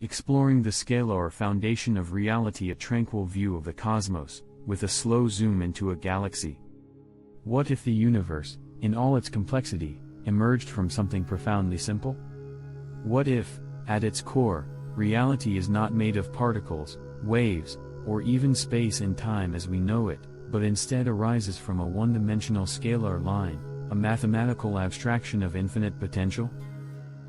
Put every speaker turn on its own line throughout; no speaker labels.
exploring the scalar foundation of reality, a tranquil view of the cosmos, with a slow zoom into a galaxy. What if the universe, in all its complexity, emerged from something profoundly simple? What if, at its core, reality is not made of particles, waves, or even space and time as we know it, but instead arises from a one-dimensional scalar line, a mathematical abstraction of infinite potential?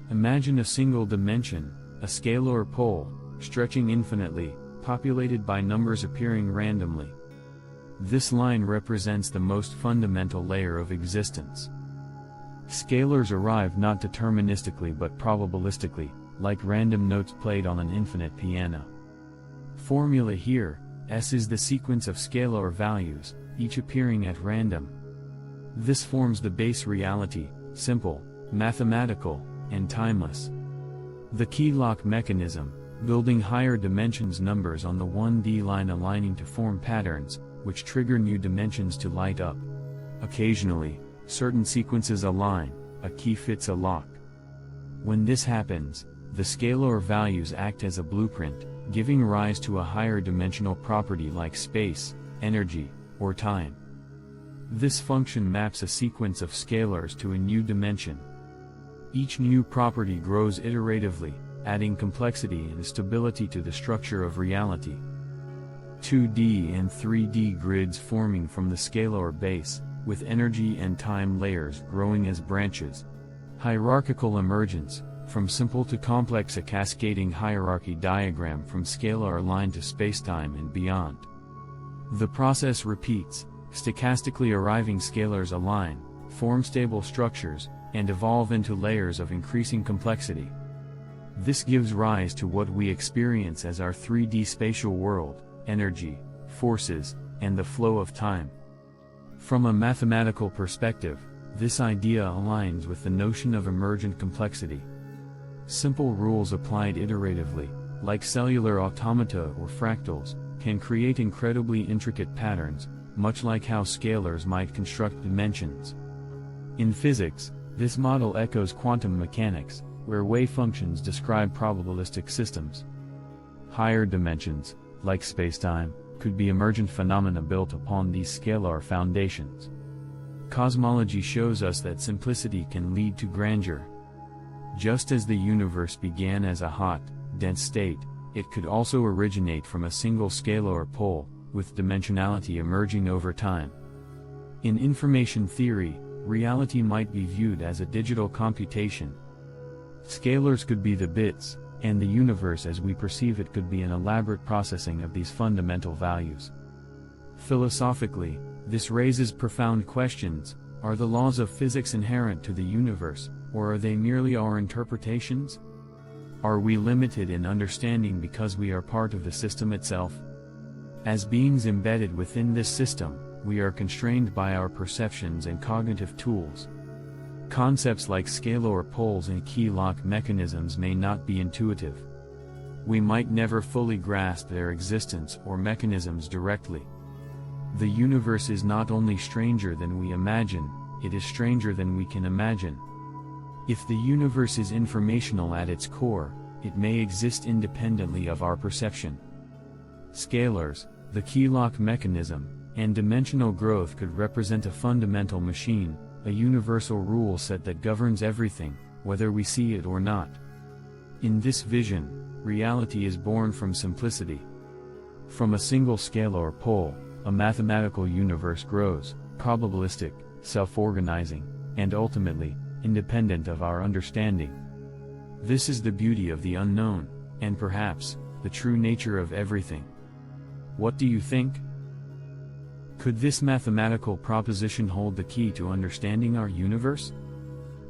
Imagine a single dimension, a scalar pole, stretching infinitely, populated by numbers appearing randomly. This line represents the most fundamental layer of existence. Scalars arrive not deterministically but probabilistically, like random notes played on an infinite piano. Formula here: S is the sequence of scalar values, each appearing at random. This forms the base reality, simple, mathematical, and timeless. The key lock mechanism, building higher dimensions, numbers on the 1D line aligning to form patterns, which trigger new dimensions to light up. Occasionally, certain sequences align, a key fits a lock. When this happens, the scalar values act as a blueprint, giving rise to a higher dimensional property like space, energy, or time. This function maps a sequence of scalars to a new dimension. Each new property grows iteratively, adding complexity and stability to the structure of reality. 2D and 3D grids forming from the scalar base, with energy and time layers growing as branches. Hierarchical emergence, from simple to complex, a cascading hierarchy diagram from scalar line to spacetime and beyond. The process repeats, stochastically arriving scalars align, form stable structures, and evolve into layers of increasing complexity. This gives rise to what we experience as our 3D spatial world, energy, forces, and the flow of time. From a mathematical perspective, this idea aligns with the notion of emergent complexity. Simple rules applied iteratively, like cellular automata or fractals, can create incredibly intricate patterns, much like how scalars might construct dimensions. In physics, this model echoes quantum mechanics, where wave functions describe probabilistic systems. Higher dimensions, like spacetime, could be emergent phenomena built upon these scalar foundations. Cosmology shows us that simplicity can lead to grandeur. Just as the universe began as a hot, dense state, it could also originate from a single scalar pole, with dimensionality emerging over time. In information theory, reality might be viewed as a digital computation. Scalars could be the bits, and the universe as we perceive it could be an elaborate processing of these fundamental values. Philosophically, this raises profound questions. Are the laws of physics inherent to the universe, or are they merely our interpretations? Are we limited in understanding because we are part of the system itself? As beings embedded within this system, we are constrained by our perceptions and cognitive tools. Concepts like scalar poles and key lock mechanisms may not be intuitive. We might never fully grasp their existence or mechanisms directly. The universe is not only stranger than we imagine, it is stranger than we can imagine. If the universe is informational at its core, it may exist independently of our perception. Scalars, the key lock mechanism, and dimensional growth could represent a fundamental machine, a universal rule set that governs everything, whether we see it or not. In this vision, reality is born from simplicity. From a single scalar pole, a mathematical universe grows, probabilistic, self-organizing, and ultimately, independent of our understanding. This is the beauty of the unknown, and perhaps, the true nature of everything. What do you think? Could this mathematical proposition hold the key to understanding our universe?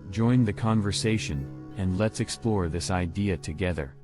Join the conversation, and let's explore this idea together.